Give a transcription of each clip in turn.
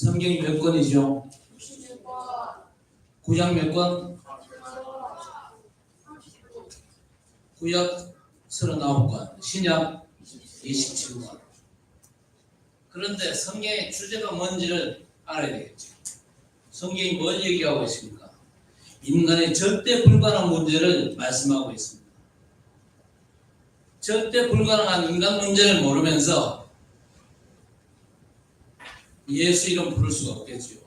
성경이 몇 권이죠? 66권. 구약 몇 권? 39. 구약 39권, 신약 27권. 그런데 성경의 주제가 뭔지를 알아야 되겠죠. 성경이 뭘 얘기하고 있습니까? 인간의 절대 불가능한 문제를 말씀하고 있습니다. 절대 불가능한 인간 문제를 모르면서 예수 이름 부를 수가 없겠지요.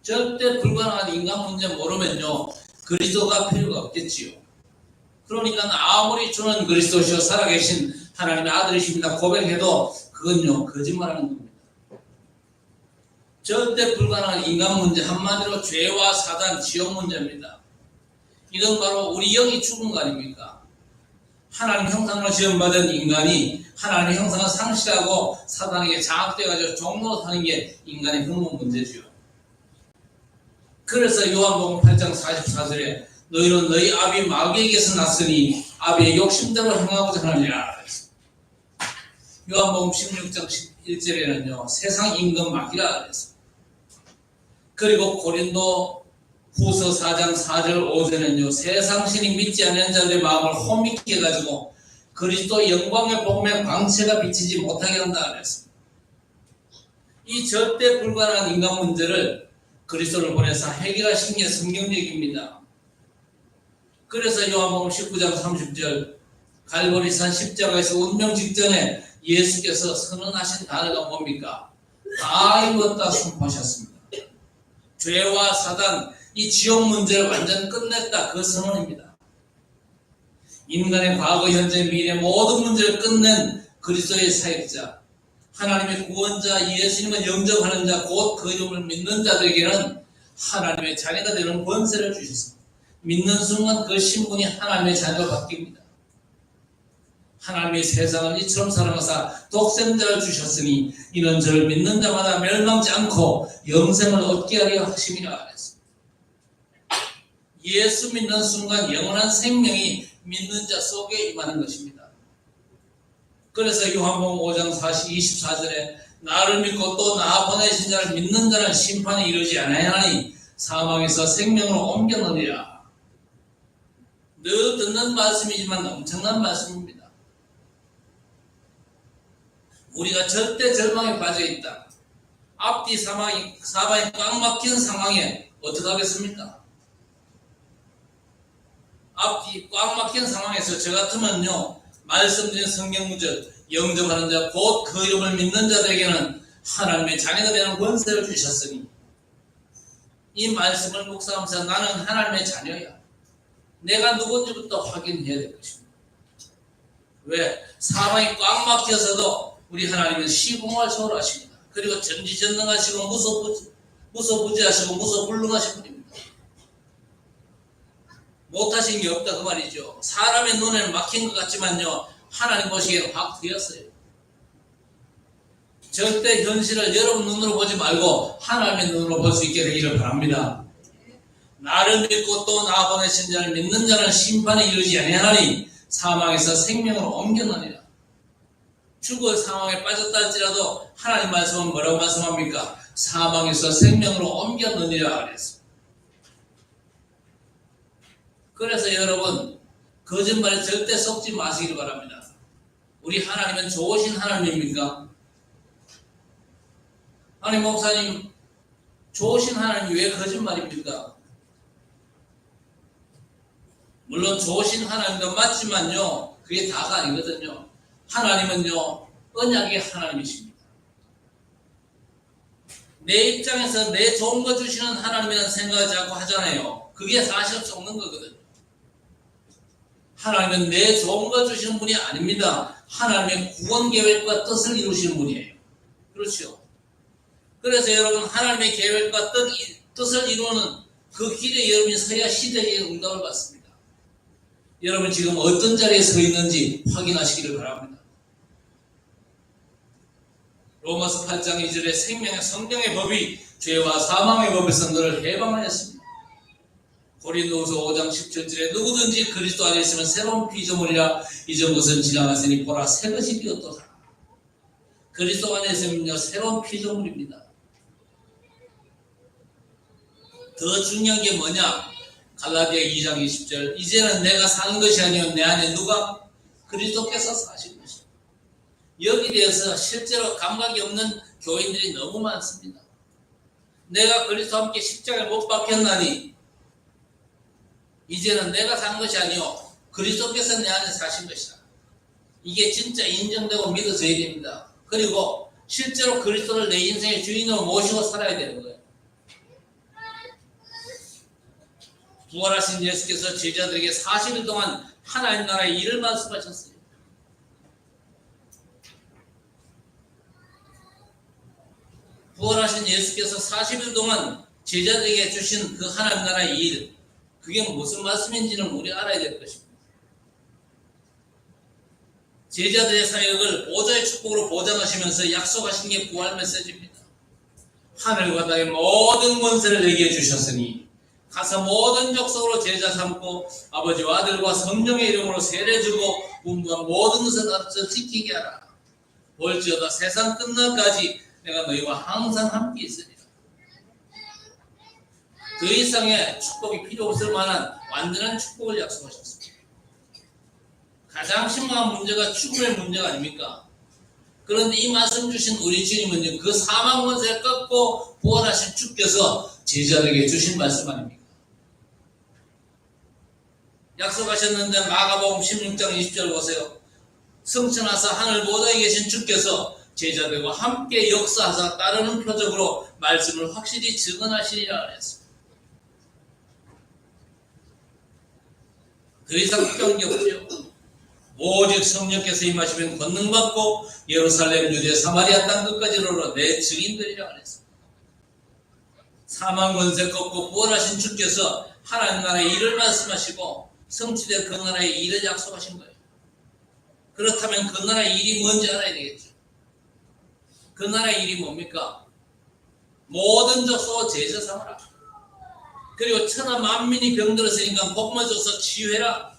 절대 불가능한 인간 문제 모르면요, 그리스도가 필요가 없겠지요. 그러니까 아무리 주는 그리스도시요 살아계신 하나님의 아들이십니다 고백해도 그건요 거짓말하는 겁니다. 절대 불가능한 인간 문제, 한마디로 죄와 사단, 지옥 문제입니다. 이건 바로 우리 영이 죽은 거 아닙니까? 하나님 형상으로 지음받은 인간이 하나님의 형상을 상실하고 사단에게 장악돼가지고 종로로 사는 게 인간의 근본 문제죠. 그래서 요한복음 8장 44절에 너희는 너희 아비 마귀에게서 났으니 아비의 욕심대로 행하고자 하느니라. 요한복음 16장 1절에는요 세상 임금 마귀라 그랬습니다. 그리고 고린도 후서 4장 4절 5절에는요 세상 신이 믿지 않는 자들의 마음을 혼미케 해가지고 그리스도 영광의 복음의 광채가 비치지 못하게 한다 그랬습니다. 이 절대 불가능한 인간 문제를 그리스도를 보내서 해결하신 게 성경적입니다. 그래서 요한복음 19장 30절 갈보리산 십자가에서 운명 직전에 예수께서 선언하신 단어가 뭡니까? 다 이루었다 선포하셨습니다. 죄와 사단, 이 지옥 문제를 완전 끝냈다. 그 선언입니다. 인간의 과거, 현재, 미래 모든 문제를 끝낸 그리스도의 사역자, 하나님의 구원자 예수님을 영접하는 자, 곧 그 이름을 믿는 자들에게는 하나님의 자녀가 되는 권세를 주셨습니다. 믿는 순간 그 신분이 하나님의 자녀가 바뀝니다. 하나님의 세상을 이처럼 사랑하사 독생자를 주셨으니 이는 저를 믿는 자마다 멸망치 않고 영생을 얻게 하려 하심이라 했습니다. 예수 믿는 순간 영원한 생명이 믿는 자 속에 임하는 것입니다. 그래서 요한복음 5장 24절에 나를 믿고 또 나 보내신 자를 믿는 자는 심판에 이르지 아니하니 사망에서 생명으로 옮겨놓으리라. 늘 듣는 말씀이지만 엄청난 말씀입니다. 우리가 절대 절망에 빠져있다. 앞뒤 사방이 꽉 막힌 상황에 어떻게 하겠습니까? 앞뒤 꽉 막힌 상황에서 저 같으면요 말씀드린 성경 구절 영접하는 자 곧 그 이름을 믿는 자들에게는 하나님의 자녀가 되는 권세를 주셨으니 이 말씀을 묵상하면서 나는 하나님의 자녀야. 내가 누군지부터 확인해야 될 것입니다. 왜? 사방이 꽉 막혀서도 우리 하나님은 시공을 초월하십니다. 그리고 전지전능하시고 무소부지하시고 무소불능하신 분입니다. 못하신 게 없다 그 말이죠. 사람의 눈에는 막힌 것 같지만요 하나님 보시기에는 확 트였어요. 절대 현실을 여러분 눈으로 보지 말고 하나님의 눈으로 볼 수 있게 되기를 바랍니다. 나를 믿고 또 나 보내신 자를 믿는 자는 심판에 이르지 아니하나니 사망에서 생명으로 옮겨나니라. 죽을 상황에 빠졌다 할지라도 하나님 말씀은 뭐라고 말씀합니까? 사망에서 생명으로 옮겨놓으리라 그랬습니다. 그래서 여러분 거짓말에 절대 속지 마시기를 바랍니다. 우리 하나님은 좋으신 하나님입니까? 아니 목사님 좋으신 하나님이 왜 거짓말입니까? 물론 좋으신 하나님도 맞지만요 그게 다가 아니거든요. 하나님은요 언약의 하나님이십니다. 내 입장에서 내 좋은 거 주시는 하나님이라는 생각하지 않고 하잖아요. 그게 사실 속는 거거든요. 하나님은 내 좋은 거 주시는 분이 아닙니다. 하나님의 구원 계획과 뜻을 이루시는 분이에요. 그렇죠? 그래서 여러분 하나님의 계획과 뜻을 이루는 그 길에 여러분이 서야 시대의 응답을 받습니다. 여러분 지금 어떤 자리에 서 있는지 확인하시기를 바랍니다. 로마서 8장 2절에 생명의 성령의 법이 죄와 사망의 법에서 너를 해방하였습니다. 고린도후서 5장 17절에 누구든지 그리스도 안에 있으면 새로운 피조물이라 이전 것은 지나갔으니 보라 새 것이 되었도다. 그리스도 안에 있으면요 새로운 피조물입니다. 더 중요한 게 뭐냐? 갈라디아 2장 20절. 이제는 내가 사는 것이 아니요 내 안에 누가? 그리스도께서 사신 것이다. 여기에 대해서 실제로 감각이 없는 교인들이 너무 많습니다. 내가 그리스도와 함께 십자가에 못 박혔나니 이제는 내가 사는 것이 아니요 그리스도께서 내 안에 사신 것이다. 이게 진짜 인정되고 믿어져야 됩니다. 그리고 실제로 그리스도를 내 인생의 주인으로 모시고 살아야 되는 거예요. 부활하신 예수께서 제자들에게 40일 동안 하나님 나라의 일을 말씀하셨어요. 부활하신 예수께서 40일 동안 제자들에게 주신 그 하나님 나라의 일, 그게 무슨 말씀인지는 우리 알아야 될 것입니다. 제자들의 사역을 보좌의 축복으로 보장하시면서 약속하신 게 부활 메시지입니다. 하늘과 땅의 모든 권세를 내게 주셨으니 가서 모든 족속으로 제자 삼고 아버지와 아들과 성령의 이름으로 세례주고 분부한 모든 것을 가르쳐 지키게 하라. 볼지어다 세상 끝날까지 내가 너희와 항상 함께 있으리라. 더 이상의 축복이 필요 없을 만한 완전한 축복을 약속하셨습니다. 가장 심각한 문제가 죽음의 문제가 아닙니까? 그런데 이 말씀 주신 우리 주님은 그 사망 권세를 꺾고 부활하신 주께서 제자들에게 주신 말씀 아닙니까? 약속하셨는데 마가복음 16장 20절 보세요. 성천하사 하늘 보좌에 계신 주께서 제자들과 함께 역사하사 따르는 표적으로 말씀을 확실히 증언하시리라 그랬습니다. 더 이상 필요한 게 없죠. 오직 성령께서 임하시면 권능받고 예루살렘, 유대, 사마리아 땅 끝까지 이르러 내 증인들이라 그랬습니다. 사망 권세 꺾고 부활하신 주께서 하나님 나라의 일을 말씀하시고 성취될 그 나라의 일을 약속하신 거예요. 그렇다면 그 나라의 일이 뭔지 알아야 되겠죠. 그 나라의 일이 뭡니까? 모든 족속을 제자 삼아라. 그리고 천하 만민이 병들었으니까 복음을 줘서 치유해라.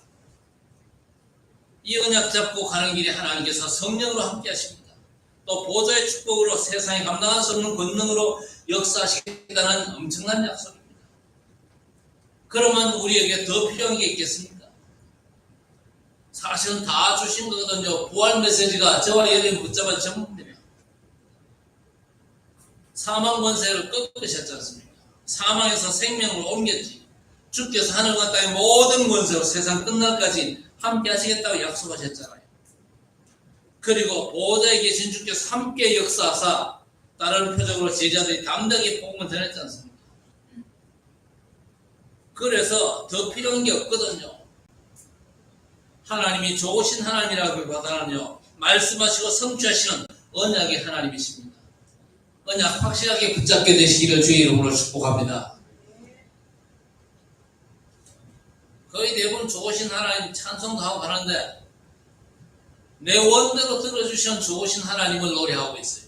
이 언약 잡고 가는 길에 하나님께서 성령으로 함께 하십니다. 또 보좌의 축복으로 세상에 감당할 수 없는 권능으로 역사하시겠다는 엄청난 약속입니다. 그러면 우리에게 더 필요한 게 있겠습니까? 사실은 다 주신 거거든요. 부활 메시지가 저와 여러분 붙잡아 전부입니다. 사망 권세를 꺾으셨지 않습니까? 사망에서 생명으로 옮겼지. 주께서 하늘과 땅의 모든 권세로 세상 끝날까지 함께 하시겠다고 약속하셨잖아요. 그리고 보좌에 계신 주께서 함께 역사하사 다른 표적으로 제자들이 담대하게 복음을 전했지 않습니까? 그래서 더 필요한 게 없거든요. 하나님이 좋으신 하나님이라기보다는요, 말씀하시고 성취하시는 언약의 하나님이십니다. 언약 확실하게 붙잡게 되시기를 주의 이름으로 축복합니다. 거의 대부분 좋으신 하나님 찬송도 하고 하는데 내 원대로 들어주시는 좋으신 하나님을 노래하고 있어요.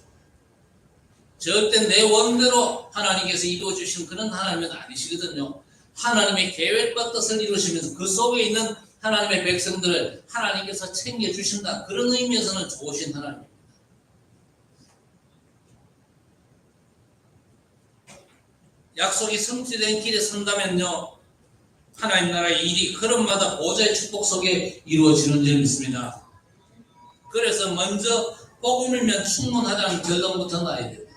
절대 내 원대로 하나님께서 이루어주신 그런 하나님은 아니시거든요. 하나님의 계획과 뜻을 이루시면서 그 속에 있는 하나님의 백성들을 하나님께서 챙겨주신다. 그런 의미에서는 좋으신 하나님입니다. 약속이 성취된 길에 선다면요, 하나님 나라의 일이 걸음마다 보좌의 축복 속에 이루어지는 줄 믿습니다. 그래서 먼저 복음이면 충분하다는 결론부터 나야 됩니다.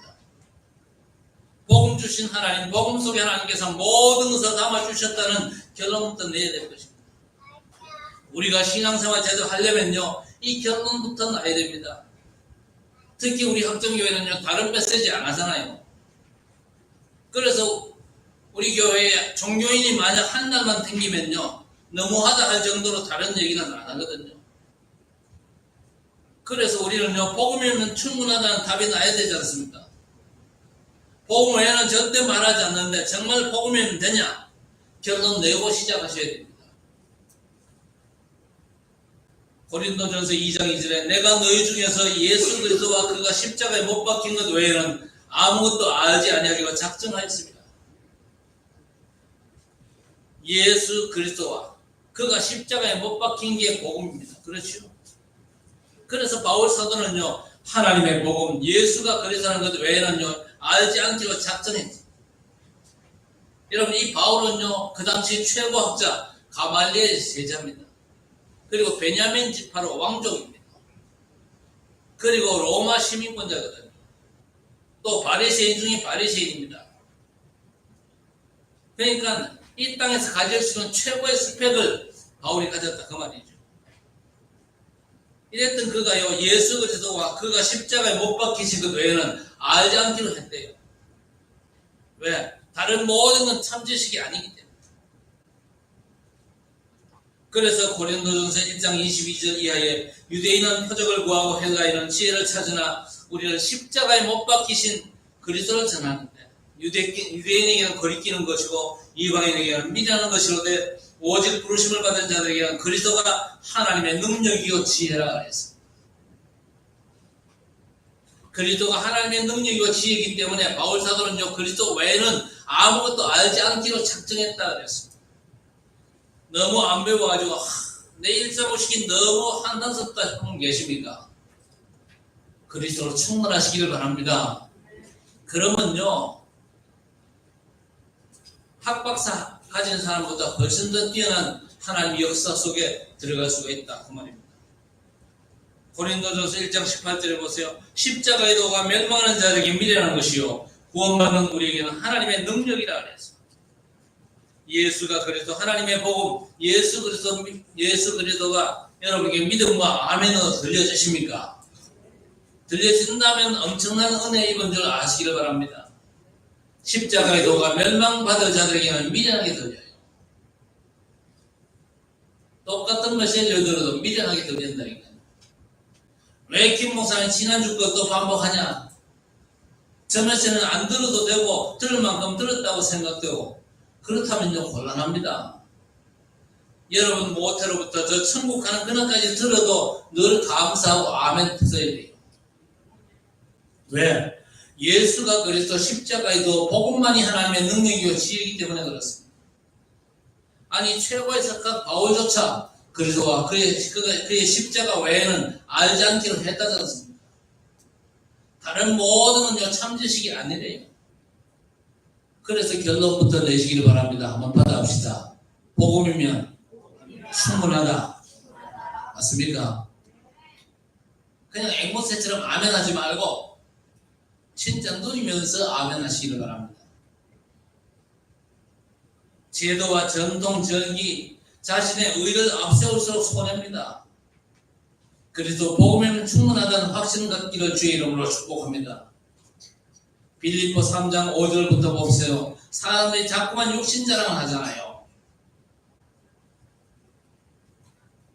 복음 주신 하나님, 복음 속에 하나님께서 모든 것을 담아주셨다는 결론부터 내야 될 것입니다. 우리가 신앙생활 제대로 하려면요, 이 결론부터 나야 됩니다. 특히 우리 합정교회는요, 다른 메시지 안 하잖아요. 그래서 우리 교회에 종교인이 만약 한 달만 튕기면요, 너무하다 할 정도로 다른 얘기는 안 하거든요. 그래서 우리는요, 복음이면 충분하다는 답이 나야 되지 않습니까? 복음 외에는 절대 말하지 않는데 정말 복음이면 되냐? 결론 내고 시작하셔야 됩니다. 고린도전서 2장 2절에 내가 너희 중에서 예수 그리스도와 그가 십자가에 못 박힌 것 외에는 아무것도 알지 아니하기로 작정하였습니다. 예수 그리스도와 그가 십자가에 못 박힌 게 복음입니다. 그렇죠? 그래서 바울 사도는요, 하나님의 복음, 예수가 그리스도라는 것 외에는요, 알지 않기로 작정했죠. 여러분 이 바울은요 그 당시 최고 학자 가말리엘의 제자입니다. 그리고 베냐민 지파로 왕족입니다. 그리고 로마 시민권자거든요. 또 바리새인 중에 바리새인입니다. 그러니까 이 땅에서 가질 수 있는 최고의 스펙을 바울이 가졌다 그 말이죠. 이랬던 그가요 예수 그리스도와 그가 십자가에 못 박히신 것 외에는 알지 않기로 했대요. 왜? 다른 모든 건 참지식이 아니기 때문에. 그래서 고린도전서 1장 22절 이하에 유대인은 표적을 구하고 헬라인은 지혜를 찾으나 우리는 십자가에 못 박히신 그리스도를 전하는데 유대인에게는 거리끼는 것이고 이방인에게는 미련한 것이로되 오직 부르심을 받은 자들에게는 그리스도가 하나님의 능력이요 지혜라 그랬습니다. 그리스도가 하나님의 능력이요 지혜이기 때문에 바울 사도는요 그리스도 외에는 아무것도 알지 않기로 작정했다 그랬습니다. 너무 안 배워가지고 내 일사고식이 너무 한탄스럽다 싶은 분 계십니까? 그리스도로 충만하시기를 바랍니다. 그러면요 학박사 가진 사람보다 훨씬 더 뛰어난 하나님의 역사 속에 들어갈 수가 있다 그 말입니다. 고린도전서 1장 18절에 보세요. 십자가의 도가 멸망하는 자들에게 미련한 것이요 구원받는 우리에게는 하나님의 능력이라 그랬습니다. 예수가 그리스도 하나님의 복음 예수 그리스도가 여러분에게 믿음과 아멘으로 들려주십니까? 들려진다면 엄청난 은혜 입은 줄 아시기를 바랍니다. 십자가의 도가 멸망받을 자들에게는 미련하게 들려요. 똑같은 메시지를 들어도 미련하게 들린다니까요. 왜 김 목사님 지난주 것도 반복하냐? 저 메시지는 안 들어도 되고 들을 만큼 들었다고 생각되고 그렇다면요 곤란합니다. 여러분 모태로부터 저 천국 가는 그날까지 들어도 늘 감사하고 아멘 써야 돼요. 왜? 예수가 그리스도 십자가에도 복음만이 하나님의 능력이요 지혜이기 때문에 그렇습니다. 아니 최고의 석학 바울조차 그리스도와 그의 십자가 외에는 알지 않기로 했다지 않습니까? 다른 모든 건요 참지식이 아니래요. 그래서 결론부터 내시기를 바랍니다. 한번 받아봅시다. 복음이면 충분하다. 맞습니까? 그냥 앵무새처럼 아멘하지 말고 진짜 누리면서 아멘하시기를 바랍니다. 제도와 전통, 절기, 자신의 의를 앞세울수록 손해입니다. 그래서 복음이면 충분하다는 확신 갖기를 주의 이름으로 축복합니다. 빌립보 3장 5절부터 보세요. 사람들이 자꾸만 육신 자랑을 하잖아요.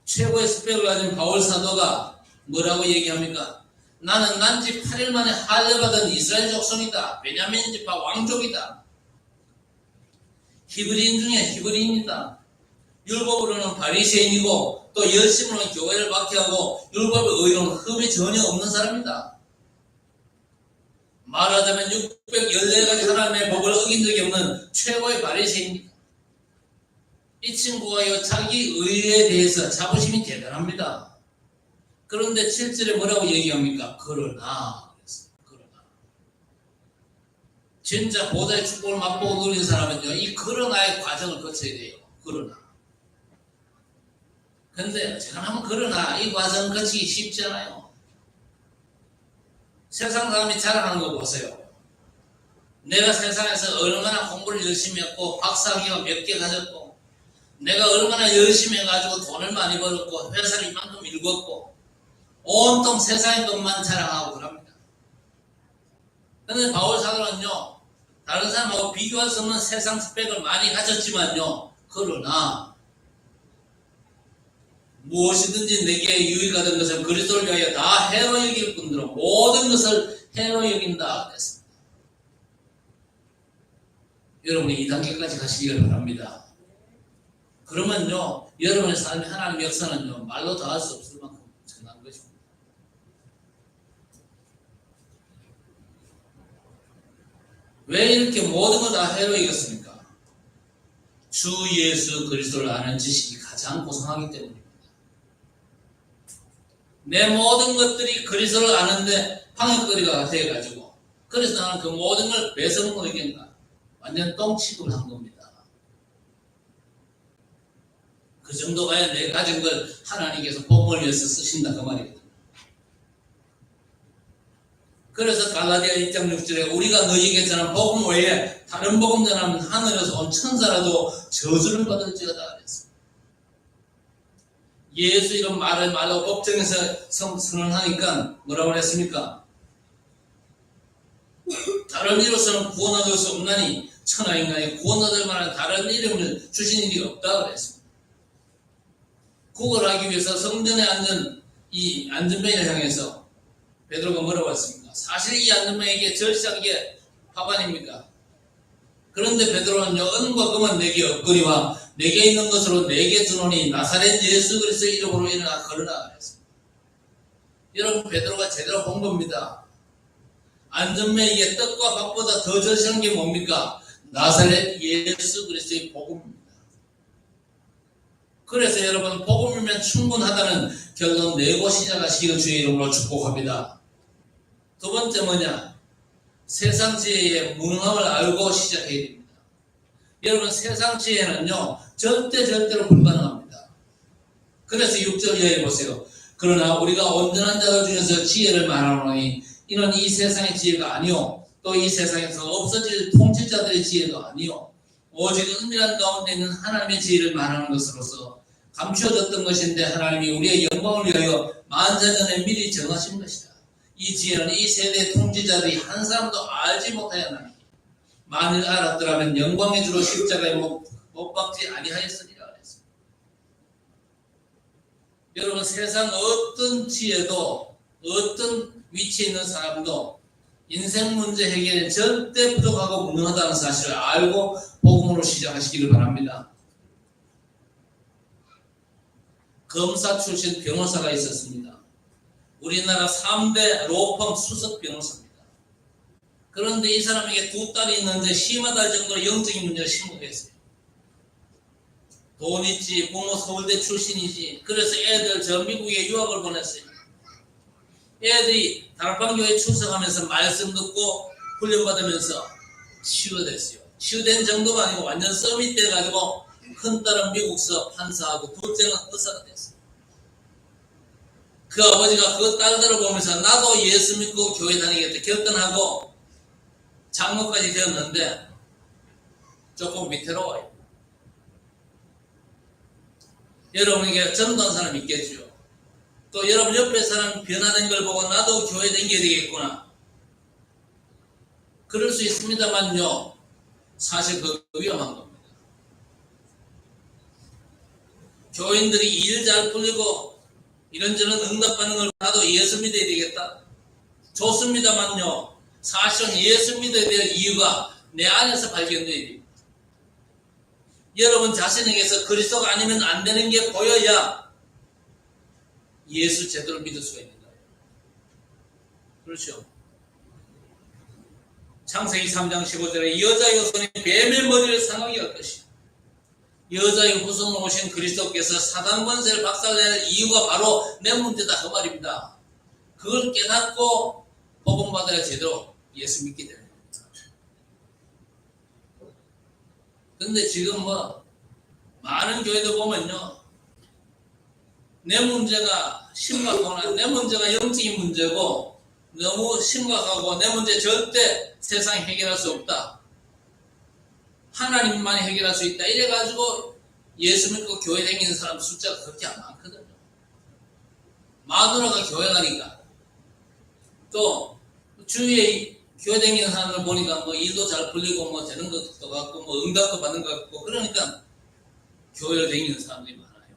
최고의 스펙을 가진 바울 사도가 뭐라고 얘기합니까? 나는 난지 8일 만에 할례받은 이스라엘 족속이다. 베냐민 지파 왕족이다. 히브리인 중에 히브리인이다. 율법으로는 바리새인이고 또 열심으로는 교회를 박해하고 율법의 의로는 흠이 전혀 없는 사람이다. 말하자면 614가지 하나님의 법을 어긴 적이 없는 최고의 바리새인입니다. 이 친구가 자기 의에 대해서 자부심이 대단합니다. 그런데 7절에 뭐라고 얘기합니까? 그러나 진짜 보좌의 축복을 맛보고 누린 사람은요 이 그러나의 과정을 거쳐야 돼요. 그러나 근데 제가 하면 그러나 이 과정을 거치기 쉽지 않아요. 세상 사람이 자랑하는 거 보세요. 내가 세상에서 얼마나 공부를 열심히 했고 박사학위가 몇 개 가졌고 내가 얼마나 열심히 해가지고 돈을 많이 벌었고 회사를 이만큼 일궜고 온통 세상의 것만 자랑하고 그럽니다. 그런데 바울 사도는요 다른 사람하고 비교할 수 없는 세상 스펙을 많이 가졌지만요 그러나 무엇이든지 내게 유익하던 것을 그리스도를 위하여 다 해로 여길 뿐더러 모든 것을 해로 여긴다 그랬습니다. 여러분이 이 단계까지 가시기를 바랍니다. 그러면요 여러분의 삶의 하나님의 역사는요 말로 다 할 수 없을 만큼 엄청난 것입니다. 왜 이렇게 모든 걸 다 해로 여겼습니까? 주 예수 그리스도를 아는 지식이 가장 고상하기 때문입니다. 내 모든 것들이 그리스도를 아는데 방역거리가 돼가지고 그래서 나는 그 모든 걸 배설물이겠나 완전 똥취급을 한 겁니다. 그 정도 가야 내 가진 걸 하나님께서 복음을 위해서 쓰신다 그 말이거든요. 그래서 갈라디아 1장 6절에 우리가 너희에게 전한 복음 외에 다른 복음 전하면 하늘에서 온 천사라도 저주를 받을지어다 그랬습니다. 예수 이런 말을 말로 법정에서 선언하니까 뭐라고 그랬습니까? 다른 이로서는 구원 얻을 수 없나니 천하인간이 구원 얻을 만한 다른 이름을 주신 일이 없다 그랬습니다. 그걸 하기 위해서 성전에 앉는 이 안전뱅이를 향해서 베드로가 뭐라고 했습니까? 사실 이 안전뱅이에게 절시한 게 하반입니다. 그런데 베드로는요, 은과 금은 내게 없거니와 내게 있는 것으로 내게 주노니 나사렛 예수 그리스도의 이름으로 일어나 걸으라 그랬습니다. 여러분, 베드로가 제대로 본 겁니다. 안전뱅이에게 떡과 밥보다 더 절시한 게 뭡니까? 나사렛 예수 그리스도의 복음입니다. 그래서 여러분, 복음이면 충분하다는 결론 내고 시작하시기를 주의 이름으로 축복합니다. 두 번째 뭐냐? 세상 지혜의 무능함을 알고 시작해야 됩니다. 여러분, 세상 지혜는요, 절대로 불가능합니다. 그래서 6절 이하에 보세요. 그러나 우리가 온전한 자들 중에서 지혜를 말하노니 이는 이 세상의 지혜가 아니요 또 이 세상에서 없어질 통치자들의 지혜도 아니요 오직 은밀한 가운데 있는 하나님의 지혜를 말하는 것으로서 감추어졌던 것인데 하나님이 우리의 영광을 위하여 만세전에 미리 정하신 것이다. 이 지혜는 이 세대의 통치자들이 한 사람도 알지 못하였나니 만일 알았더라면 영광의 주로 십자가에 못 박지 아니하였으리라 그랬습니다. 여러분, 세상 어떤 지혜도 어떤 위치에 있는 사람도 인생 문제 해결에 절대 부족하고 무능하다는 사실을 알고 복음으로 시작하시기를 바랍니다. 검사 출신 변호사가 있었습니다. 우리나라 3대 로펌 수석 변호사입니다. 그런데 이 사람에게 두 딸이 있는데 심하다 할 정도로 영적인 문제가 심각했어요. 돈 있지, 부모 서울대 출신이지. 그래서 애들 저 미국에 유학을 보냈어요. 애들이 다락방교회 출석하면서 말씀 듣고 훈련받으면서 치유됐어요. 치유된 정도가 아니고 완전 서밋 돼가지고 큰 딸은 미국서 판사하고 둘째는 의사가 됐어요. 그 아버지가 그 딸들을 보면서 나도 예수 믿고 교회 다니겠다 결단하고 장로까지 되었는데 조금 위태로워요. 여러분에게 전도한 사람 있겠죠. 또 여러분 옆에 사람 변화된 걸 보고 나도 교회 다녀야 되겠구나. 그럴 수 있습니다만요. 사실 그 위험한 겁니다. 교인들이 일 잘 풀리고 이런저런 응답하는 걸 나도 예수 믿어야 되겠다. 좋습니다만요. 사실은 예수 믿어야 될 이유가 내 안에서 발견돼야 됩니다. 여러분 자신에게서 그리스도가 아니면 안 되는 게 보여야 예수 제대로 믿을 수가 있는 거예요. 그렇죠? 창세기 3장 15절에 여자의 후손이 뱀의 머리를 상하게 할 것이요. 여자의 후손으로 오신 그리스도께서 사단 권세를 박살낼 이유가 바로 내 문제다 그 말입니다. 그걸 깨닫고 복음 받아야 제대로 예수 믿게 되는 겁니다. 근데 지금 많은 교회들 보면요. 내 문제가 심각하거나 내 문제가 영적인 문제고 너무 심각하고 내 문제 절대 세상이 해결할 수 없다. 하나님만이 해결할 수 있다. 이래가지고 예수 믿고 교회 다니는 사람 숫자가 그렇게 안 많거든요. 마누라가 교회 가니까 또 주위에 교회 다니는 사람들 보니까 일도 잘 풀리고 되는 것도 같고 응답도 받는 것 같고 그러니까 교회를 다니는 사람들이 많아요.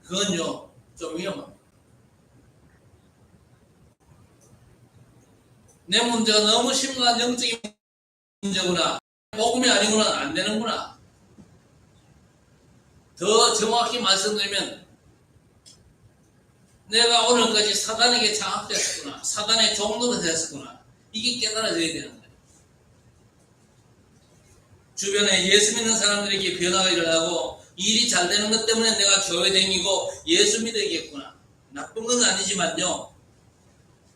그건요 좀 위험합니다. 내 문제가 너무 심각한 영적인 문제구나. 복음이 아니구나. 안 되는구나. 더 정확히 말씀드리면 내가 오늘까지 사단에게 장악됐구나. 사단의 종로가 됐었구나. 이게 깨달아져야 되는 거예요. 주변에 예수 믿는 사람들에게 변화가 일어나고 일이 잘 되는 것 때문에 내가 교회 다니고 예수 믿어야겠구나. 나쁜 건 아니지만요.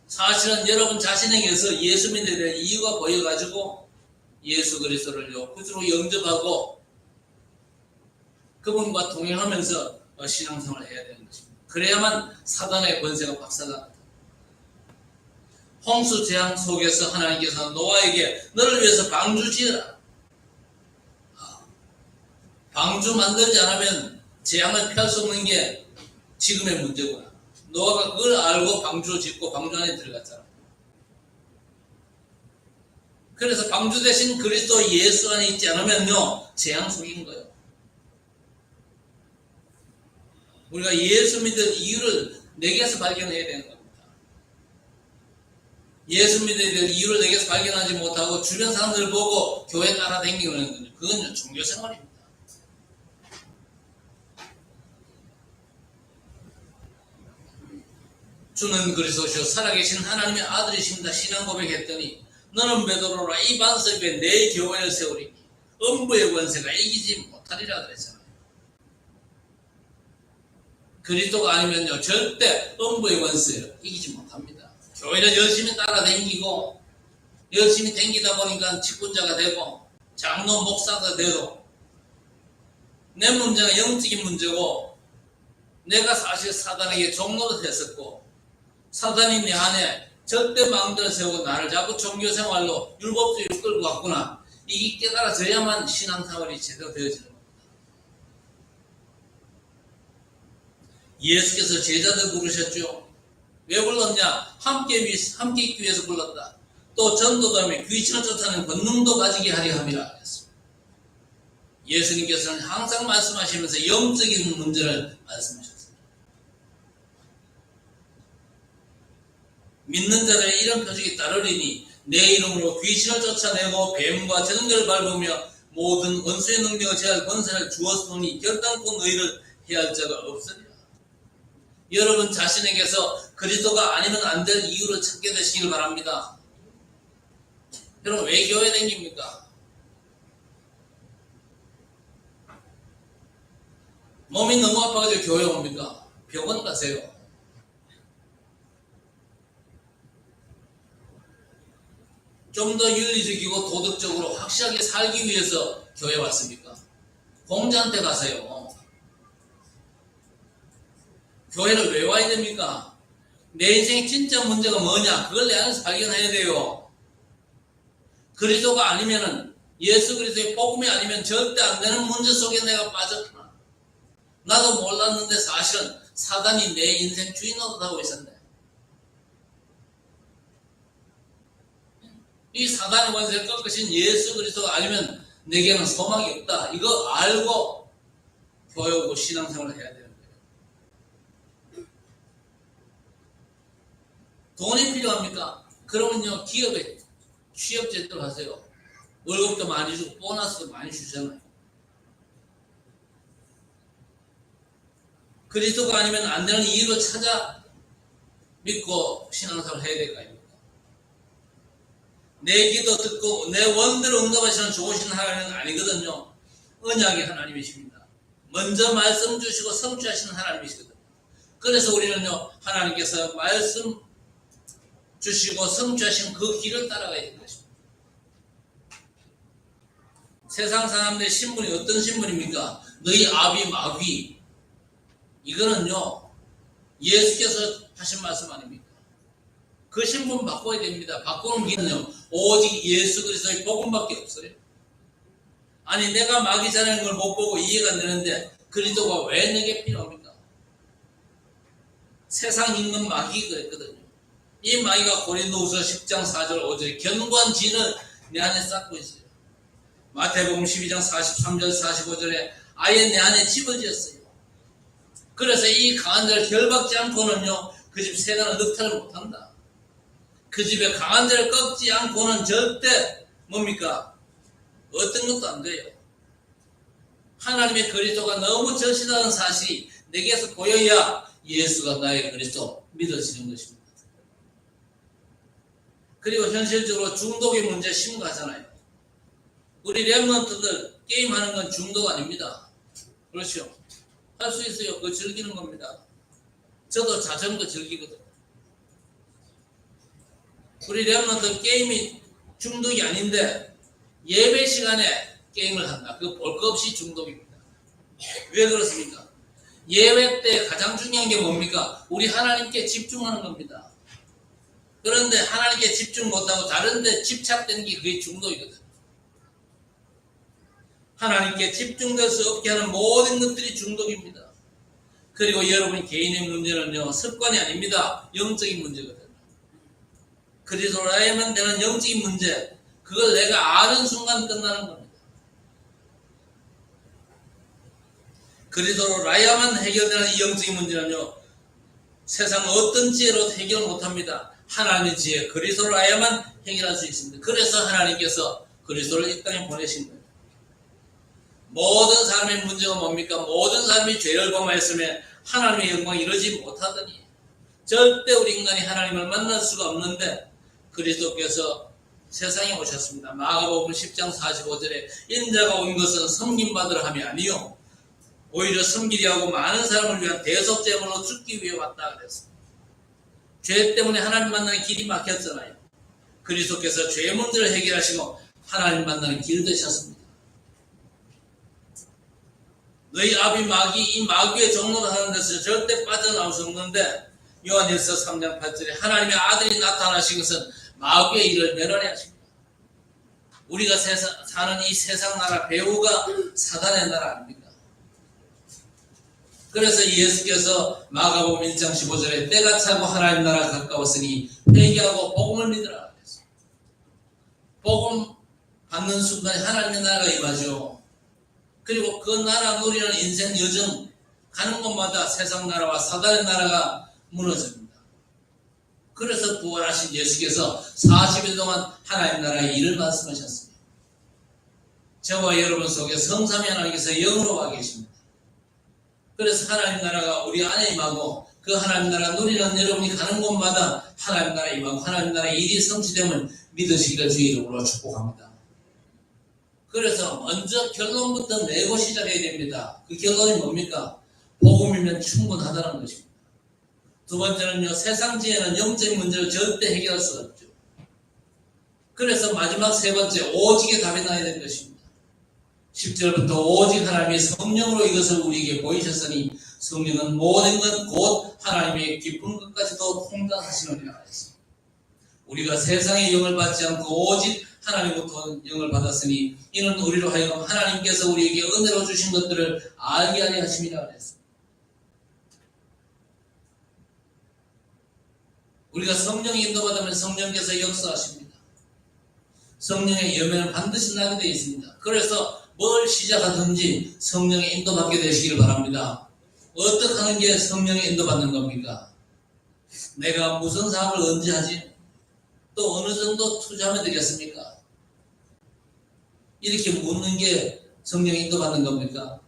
사실은 여러분 자신에게서 예수 믿어야 될 이유가 보여가지고 예수 그리스도를요 구주로 영접하고 그분과 동행하면서 신앙생활을 해야 되는 것입니다. 그래야만 사단의 권세가 박살납니다. 홍수 재앙 속에서 하나님께서 노아에게 너를 위해서 방주 지으라. 방주 만들지 않으면 재앙을 피할 수 없는 게 지금의 문제구나. 노아가 그걸 알고 방주를 짓고 방주 안에 들어갔잖아. 그래서 방주 대신 그리스도 예수 안에 있지 않으면요 재앙 속인 거예요. 우리가 예수 믿는 이유를 내게서 발견해야 되는 겁니다. 예수 믿는 이유를 내게서 발견하지 못하고 주변 사람들을 보고 교회 따라다니는 거죠. 그건 종교 생활입니다. 주는 그리스도시요 살아계신 하나님의 아들이십니다. 신앙 고백했더니 너는 베드로라 이 반석 위에 내 교회를 세우리니 음부의 권세가 이기지 못하리라 그랬잖아요. 그리스도가 아니면요 절대 음부의 권세를 이기지 못합니다. 교회를 열심히 따라다니고 열심히 다니다 보니까 직분자가 되고 장로 목사가 되고 내 문제가 영적인 문제고 내가 사실 사단에게 종로도 했었고 사단이 내 안에 절대 망대를 세우고 나를 자꾸 종교생활로 율법주의로 끌고 갔구나. 이게 깨달아져야만 신앙생활이 제대로 되어지는 겁니다. 예수께서 제자들 부르셨죠. 왜 불렀냐? 함께 있기 위해서 불렀다. 또 전도다음에 귀신을 쫓아내는 권능도 가지게 하려 함이라 했습니다. 예수님께서는 항상 말씀하시면서 영적인 문제를 말씀하셨습니다. 믿는 자들의 이런 표적이 따르리니 내 이름으로 귀신을 쫓아내고 뱀과 전갈을 밟으며 모든 원수의 능력을 제할 권세를 주었으니 결단코 너희를 해할 자가 없으리라. 여러분 자신에게서 그리스도가 아니면 안 될 이유를 찾게 되시길 바랍니다. 여러분 왜 교회 다닙니까? 몸이 너무 아파가지고 교회 옵니까? 병원 가세요. 좀 더 윤리적이고 도덕적으로 확실하게 살기 위해서 교회 왔습니까? 공자한테 가세요. 교회를 왜 와야 됩니까? 내 인생의 진짜 문제가 뭐냐? 그걸 내 안에서 발견해야 돼요. 그리스도가 아니면은 예수 그리스도의 복음이 아니면 절대 안 되는 문제 속에 내가 빠졌구나. 나도 몰랐는데 사실은 사단이 내 인생 주인 노릇하고 있었네. 이 사단의 권세를 꺾으신 예수 그리스도가 아니면 내게는 소망이 없다. 이거 알고 교회 오고 신앙생활을 해야 되는 거예요. 돈이 필요합니까? 그러면요 기업에 취업제도를 하세요. 월급도 많이 주고 보너스도 많이 주잖아요. 그리스도가 아니면 안 되는 이유를 찾아 믿고 신앙생활을 해야 될 거 아닙니까? 내 기도 듣고 내 원대로 응답하시는 좋으신 하나님은 아니거든요. 언약의 하나님이십니다. 먼저 말씀 주시고 성취하시는 하나님이시거든요. 그래서 우리는요 하나님께서 말씀 주시고 성취하신 그 길을 따라가야 되는 것입니다. 세상 사람들의 신분이 어떤 신분입니까? 너희 아비 마귀. 이거는요 예수께서 하신 말씀 아닙니까? 그 신분 바꿔야 됩니다. 바꾸는 길은요 오직 예수 그리스도의 복음밖에 없어요. 아니 내가 마귀 자라는 걸 못 보고 이해가 안 되는데 그리스도가 왜 내게 필요합니까? 세상 임금 마귀가 그랬거든요. 이 마귀가 고린도후서 10장 4절 5절에 견고한 내 안에 쌓고 있어요. 마태복음 12장 43절 45절에 아예 내 안에 집을 지었어요. 그래서 이 강한 자를 결박지 않고는요 그 집 세단을 늑탈을 못한다. 그 집에 강한 자를 꺾지 않고는 절대 뭡니까? 어떤 것도 안 돼요. 하나님의 그리스도가 너무 절실하다는 사실이 내게서 보여야 예수가 나의 그리스도 믿어지는 것입니다. 그리고 현실적으로 중독의 문제 심각하잖아요. 우리 랩런트들 게임하는 건 중독 아닙니다. 그렇죠? 할 수 있어요. 그거 즐기는 겁니다. 저도 자전거 즐기거든요. 우리 랩런트 게임이 중독이 아닌데 예배 시간에 게임을 한다. 그거 볼 것 없이 중독입니다. 왜 그렇습니까? 예배 때 가장 중요한 게 뭡니까? 우리 하나님께 집중하는 겁니다. 그런데 하나님께 집중 못하고 다른 데 집착되는 게 그게 중독이거든. 하나님께 집중될 수 없게 하는 모든 것들이 중독입니다. 그리고 여러분 개인의 문제는요, 습관이 아닙니다. 영적인 문제거든요. 그리스도라야만 되는 영적인 문제, 그걸 내가 아는 순간 끝나는 겁니다. 그리스도라야만 해결되는 이 영적인 문제는요, 세상 어떤 지혜로 해결 못합니다. 하나님의 지혜, 그리스도라야만 해결할 수 있습니다. 그래서 하나님께서 그리스도를 이 땅에 보내신 거예요. 모든 사람의 문제가 뭡니까? 모든 사람이 죄를 범하였으면 하나님의 영광이 이루지 못하더니 절대 우리 인간이 하나님을 만날 수가 없는데 그리스도께서 세상에 오셨습니다. 마가복음 10장 45절에 인자가 온 것은 섬김받으러 함이 아니요 오히려 섬기려 하고 많은 사람을 위한 대속제물로 죽기 위해 왔다 그랬습니다. 죄 때문에 하나님 만나는 길이 막혔잖아요. 그리스도께서 죄의 문제를 해결하시고 하나님 만나는 길 되셨습니다. 너희 아비 마귀, 이 마귀의 종로를 하는 데서 절대 빠져나올 수 없는데 요한일서 3장 8절에 하나님의 아들이 나타나신 것은 마귀의 일을 멸하려 하십니다. 우리가 사는 이 세상 나라 배후가 사단의 나라 아닙니까? 그래서 예수께서 마가복음 1장 15절에 때가 차고 하나님 나라 가까웠으니 회개하고 복음을 믿으라 그랬어요. 복음 받는 순간에 하나님의 나라가 임하죠. 그리고 그 나라 누리는 인생 여정 가는 곳마다 세상 나라와 사단의 나라가 무너집니다. 그래서 부활하신 예수께서 40일 동안 하나님 나라의 일을 말씀하셨습니다. 저와 여러분 속에 성삼위 하나님께서 영으로 와 계십니다. 그래서 하나님 나라가 우리 안에 임하고 그 하나님 나라 누리는 여러분이 가는 곳마다 하나님 나라 임하고 하나님 나라의 일이 성취됨을 믿으시기를 주의 이름으로 축복합니다. 그래서 먼저 결론부터 내고 시작해야 됩니다. 그 결론이 뭡니까? 복음이면 충분하다는 것입니다. 두 번째는요, 세상 지혜는 영적인 문제를 절대 해결할 수 없죠. 그래서 마지막 세 번째, 오직의 답이 나야 되는 것입니다. 10절부터 오직 하나님의 성령으로 이것을 우리에게 보이셨으니 성령은 모든 것 곧 하나님의 깊은 것까지도 통달하시느니라 했습니다. 우리가 세상의 영을 받지 않고 오직 하나님부터 영을 받았으니 이는 우리로 하여금 하나님께서 우리에게 은혜로 주신 것들을 알게 하려 하심이라 했습니다. 우리가 성령의 인도받으면 성령께서 역사하십니다. 성령의 열매는 반드시 나게 되어 있습니다. 그래서 뭘 시작하든지 성령의 인도받게 되시기를 바랍니다. 어떻게 하는 게 성령의 인도받는 겁니까? 내가 무슨 사업을 언제 하지? 또 어느 정도 투자하면 되겠습니까? 이렇게 묻는 게 성령의 인도받는 겁니까?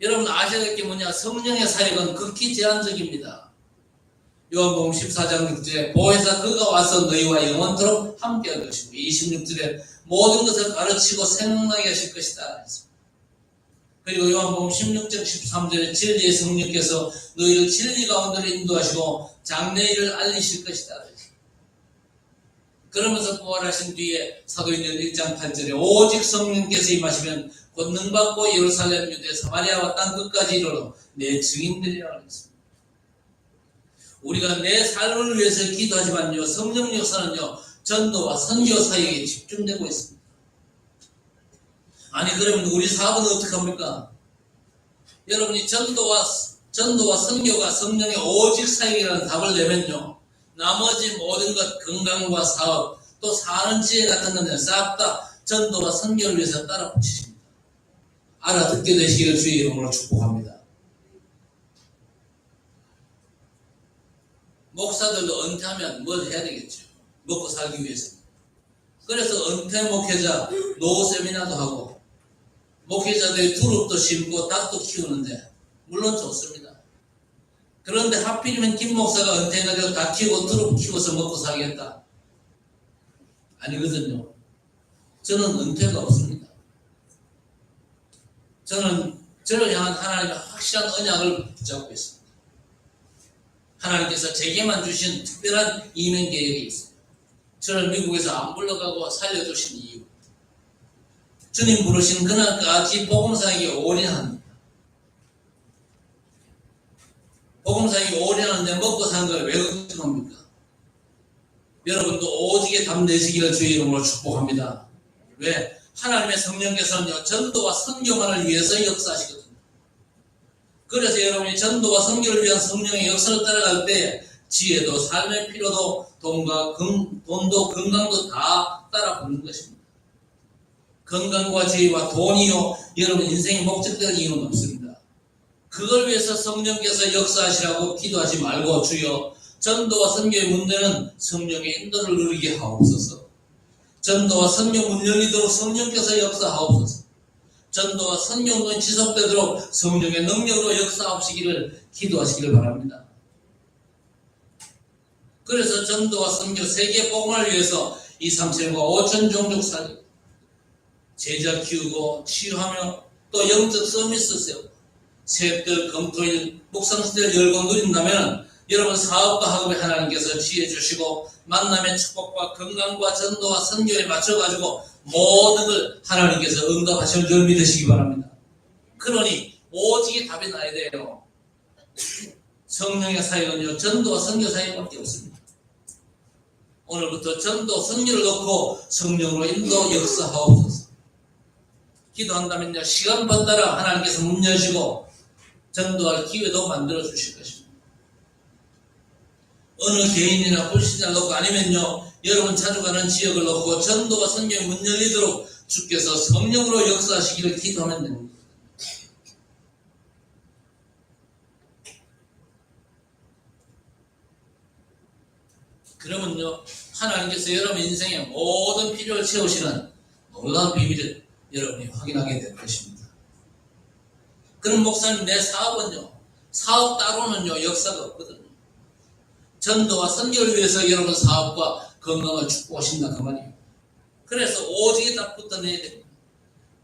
여러분 아셔야 될 게 뭐냐? 성령의 사역은 극히 제한적입니다. 요한복음 14장 6절에 보혜사 그가 와서 너희와 영원토록 함께할 것이고 26절에 모든 것을 가르치고 생각나게 하실 것이다. 그리고 요한복음 16장 13절에 진리의 성령께서 너희를 진리 가운데로 인도하시고 장래일을 알리실 것이다. 그러면서 부활하신 뒤에 사도행전 1장 8절에 오직 성령께서 임하시면 권능받고 예루살렘, 유대, 사마리아와 땅 끝까지 이르러 내 증인들이라고 했습니다. 우리가 내 삶을 위해서 기도하지만요, 성령 역사는요, 전도와 선교 사역에 집중되고 있습니다. 아니, 그러면 우리 사업은 어떻게 합니까? 여러분이 전도와 선교가 성령의 오직 사역이라는 답을 내면요, 나머지 모든 것, 건강과 사업, 또 사는 지혜 같은 것들 싹 다 전도와 선교를 위해서 따라 붙이십니다. 알아듣게 되시기를 주의 이름으로 축복합니다. 목사들도 은퇴하면 뭘 해야 되겠죠. 먹고 살기 위해서. 그래서 은퇴 목회자 노후 세미나도 하고 목회자들이 두릅도 심고 닭도 키우는데 물론 좋습니다. 그런데 하필이면 김 목사가 은퇴해가지고 닭 키우고 두릅 키워서 먹고 살겠다? 아니거든요. 저는 은퇴가 없습니다. 저는 저를 향한 하나님의 확실한 언약을 붙잡고 있습니다. 하나님께서 제게만 주신 특별한 이민 계획이 있습니다. 저를 미국에서 안 불러가고 살려주신 이유. 주님 부르신 그날까지 복음사에게 올인합니다. 복음사에게 올인하는데 먹고 사는 걸 왜 걱정합니까? 여러분도 오직에 답 내시기를 주의 이름으로 축복합니다. 왜? 하나님의 성령께서는요, 전도와 선교만을 위해서 역사하시거든요. 그래서 여러분이 전도와 선교를 위한 성령의 역사를 따라갈 때 지혜도 삶의 필요도 돈도 건강도 다 따라 붙는 것입니다. 건강과 지혜와 돈이요, 여러분 인생의 목적되는 이유는 없습니다. 그걸 위해서 성령께서 역사하시라고 기도하지 말고 주여 전도와 선교의 문제는 성령의 인도를 누리게 하옵소서. 전도와 선교 문 열리도록 성령께서 역사하옵소서. 전도와 선교는 지속되도록 성령의 능력으로 역사하시기를 기도하시기를 바랍니다. 그래서 전도와 선교 세계 복음을 위해서 2, 3, 7과 5천 종족 살리고 제자 키우고 치유하며 또 영적 서비스 세우고 새벽 금토일 묵상시대를 열고 누린다면 여러분 사업과 학업에 하나님께서 지혜 주시고 만남의 축복과 건강과 전도와 선교에 맞춰가지고 모든 걸 하나님께서 응답하실 줄 믿으시기 바랍니다. 그러니 오직이 답이 나야 돼요. 성령의 사역은요, 전도와 선교 사역밖에 없습니다. 오늘부터 전도, 선교를 넣고 성령으로 인도 역사하옵소서. 기도한다면요, 시간번 따라 하나님께서 문 여시고 전도할 기회도 만들어 주실 것입니다. 어느 개인이나 불신자를 놓고 아니면요, 여러분 자주 가는 지역을 놓고 전도와 선교의 문 열리도록 주께서 성령으로 역사하시기를 기도하면 됩니다. 그러면요, 하나님께서 여러분 인생의 모든 필요를 채우시는 놀라운 비밀을 여러분이 확인하게 될 것입니다. 그럼 목사님, 내 사업은요, 사업 따로는요 역사가 없거든요. 전도와 선교를 위해서 여러분 사업과 건강을 축복하신다 그 말이에요. 그래서 오직에 딱 붙어내야 됩니다.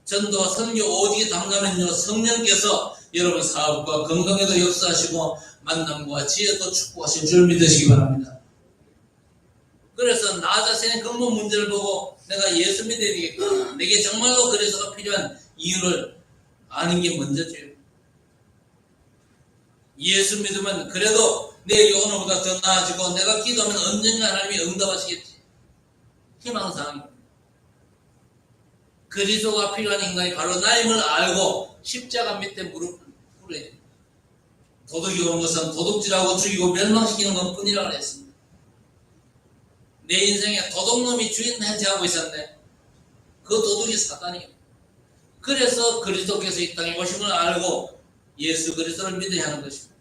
전도와 선교 오직에 담가면요, 성령께서 여러분 사업과 건강에도 역사하시고 만남과 지혜도 축복하실 줄 믿으시기 바랍니다. 그래서 나 자신의 근본 문제를 보고 내가 예수 믿어야 되겠구나, 내게 정말로 그래서가 필요한 이유를 아는 게 먼저죠. 예수 믿으면 그래도 내 오늘보다 더 나아지고 내가 기도하면 언젠가 하나님이 응답하시겠지. 희망사항입니다. 그리스도가 필요한 인간이 바로 나임을 알고 십자가 밑에 무릎을 꿇어야 됩니다. 도둑이 온 것은 도둑질하고 죽이고 멸망시키는 것뿐이라고 했습니다. 내 인생에 도둑놈이 주인 행세하고 있었는데 그 도둑이 사단이에요. 그래서 그리스도께서 이 땅에 오심을 알고 예수 그리스도를 믿어야 하는 것입니다.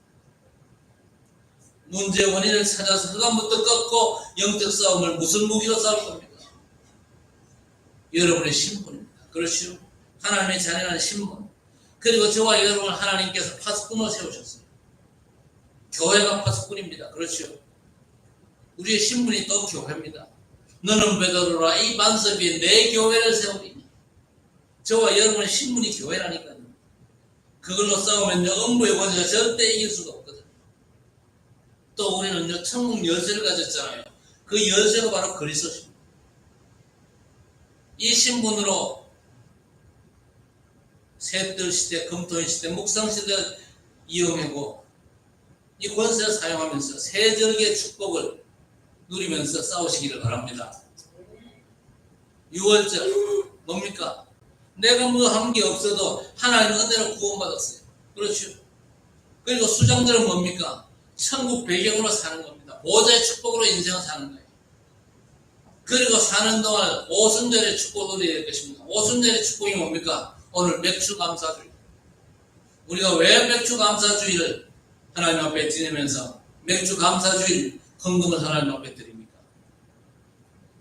문제의 원인을 찾아서 흑암부터 꺾고 영적 싸움을 무슨 무기로 싸울 겁니까? 여러분의 신분입니다. 그렇죠? 하나님의 자녀라는 신분. 그리고 저와 여러분을 하나님께서 파수꾼으로 세우셨어요. 교회가 파수꾼입니다. 그렇죠? 우리의 신분이 또 교회입니다. 너는 베드로라 이 반석 위에 내 교회를 세우리니. 저와 여러분의 신분이 교회라니까요. 그걸로 싸우면요, 음부의 권세가 절대 이길 수가 없거든요. 또 우리는요, 천국 열쇠를 가졌잖아요. 그 열쇠가 바로 그리스도십니다. 이 신분으로 셋들 시대, 금토인 시대, 묵상 시대를 이용하고 이 권세를 사용하면서 세절기의 축복을 누리면서 싸우시기를 바랍니다. 6월절 뭡니까? 내가 뭐 한 게 없어도 하나님의 은혜로 구원받았어요. 그렇죠? 그리고 수장들은 뭡니까? 천국 배경으로 사는 겁니다. 보좌의 축복으로 인생을 사는 거예요. 그리고 사는 동안 오순절의 축복을 누려야 될 것입니다. 오순절의 축복이 뭡니까? 오늘 맥주 감사주일. 우리가 왜 맥주 감사주일을 하나님 앞에 지내면서 맥주 감사주일 헌금을 하나님 앞에 드립니까?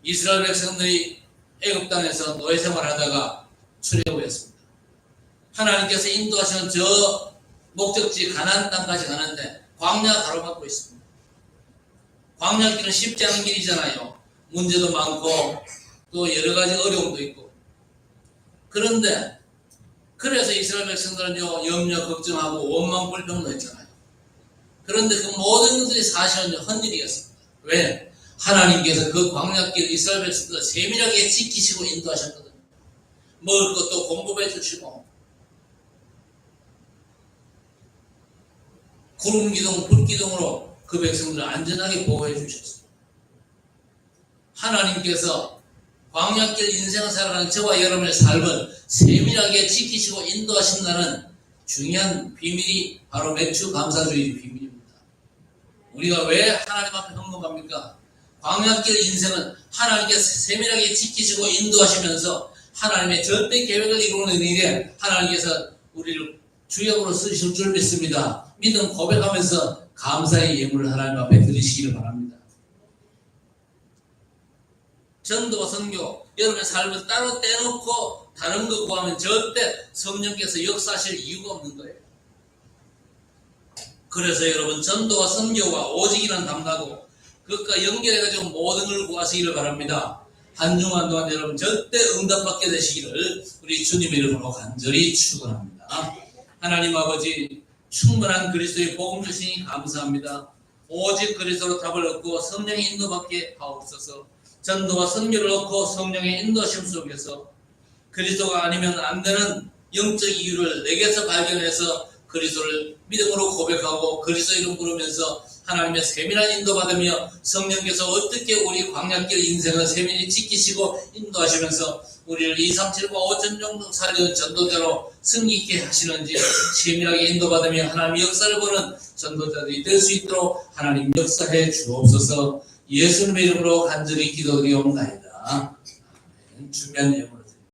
이스라엘 백성들이 애굽 땅에서 노예 생활하다가 출애굽했습니다. 하나님께서 인도하시는 저 목적지 가나안 땅까지 가는데 광야 가로막고 있습니다. 광야길은 쉽지 않은 길이잖아요. 문제도 많고 또 여러 가지 어려움도 있고. 그런데 그래서 이스라엘 백성들은요, 염려 걱정하고 원망 불평도 했잖아요. 그런데 그 모든 것들이 사실은 헛일이었습니다. 왜? 하나님께서 그 광야길 이스라엘 백성들을 세밀하게 지키시고 인도하셨거든요. 먹을 것도 공급해 주시고 구름기둥, 불기둥으로 그 백성들을 안전하게 보호해 주셨어요. 하나님께서 광야길 인생을 살아가는 저와 여러분의 삶을 세밀하게 지키시고 인도하신다는 중요한 비밀이 바로 맥주 감사주의 비밀입니다. 우리가 왜 하나님 앞에 헌금합니까? 광야길 인생은 하나님께서 세밀하게 지키시고 인도하시면서 하나님의 절대 계획을 이루는 일에 하나님께서 우리를 주역으로 쓰실 줄 믿습니다. 믿음 고백하면서 감사의 예물을 하나님 앞에 드리시기를 바랍니다. 전도와 선교, 여러분의 삶을 따로 떼놓고 다른 거 구하면 절대 성령께서 역사하실 이유가 없는 거예요. 그래서 여러분 전도와 선교와 오직이라는 담당하고 그것과 연결해가지고 모든 걸 구하시기를 바랍니다. 한 주간 동안 여러분 절대 응답받게 되시기를 우리 주님의 이름으로 간절히 축원합니다. 하나님 아버지 충분한 그리스도의 복음 주시니 감사합니다. 오직 그리스도로 답을 얻고 성령의 인도받게 하옵소서. 전도와 선교를 얻고 성령의 인도하심 속에서 그리스도가 아니면 안 되는 영적 이유를 내게서 발견해서 그리스도를 믿음으로 고백하고 그리스도 이름 부르면서 하나님의 세밀한 인도받으며 성령께서 어떻게 우리 광야길 인생을 세밀히 지키시고 인도하시면서 우리를 237과 5천 정도 살리는 전도자로 승리있게 하시는지 세밀하게 인도받으며 하나님의 역사를 보는 전도자들이 될 수 있도록 하나님 역사해 주옵소서. 예수님의 이름으로 간절히 기도드리옵나이다. 주변 예물